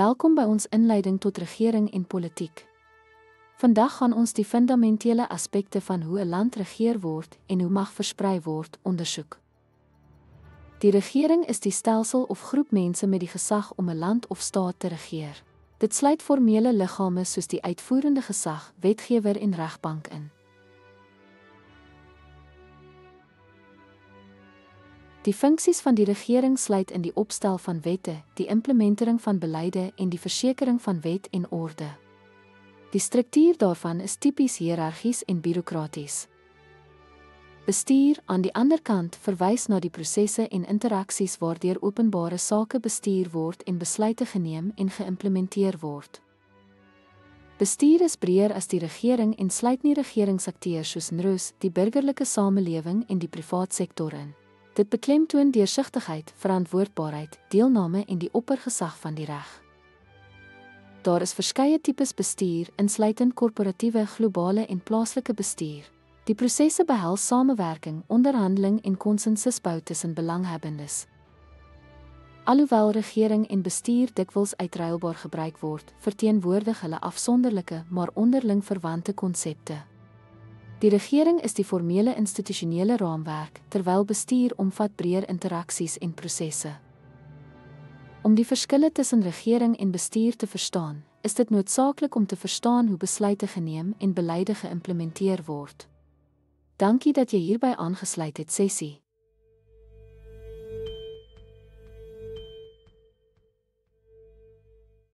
Welkom by ons inleiding tot regering en politiek. Vandag gaan ons die fundamentele aspekte van hoe 'n land regeer word en hoe mag versprei word ondersoek. Die regering is die stelsel of groep mense met die gesag om 'n land of staat te regeer. Dit sluit formele liggame soos die uitvoerende gesag, wetgewer en regbank in. Die funksies van die regering sluit in die opstel van wette, die implementering van beleide en die versekering van wet en orde. Die struktuur daarvan is tipies hiërargies en bureaukraties. Bestuur, aan die ander kant, verwys na die prosesse en interaksies waardeur openbare sake bestuur word en besluite geneem en geïmplementeer word. Bestuur is breër as die regering en sluit nie regeringsakteurs soos NRUS, die burgerlike samelewing en die privaat sektor in. Dit beklemtoon deursigtigheid, verantwoordbaarheid, deelname en die oppergesag van die reg. Daar is verskeie tipes bestuur, insluitend korporatiewe, globale en plaaslike bestuur. Die prosesse behels samewerking, onderhandeling en konsensusbou tussen belanghebbendes. Alhoewel regering en bestuur dikwels uitruilbaar gebruik word, verteenwoordig hulle afsonderlike, maar onderling verwante konsepte. Die regering is die formele institusionele raamwerk, terwyl bestuur omvat breër interaksies en prosesse. Om die verskille tussen regering en bestuur te verstaan, is dit noodsaaklik om te verstaan hoe besluite geneem en beleide geïmplementeer word. Dankie dat jy hierby aangesluit het, sessie.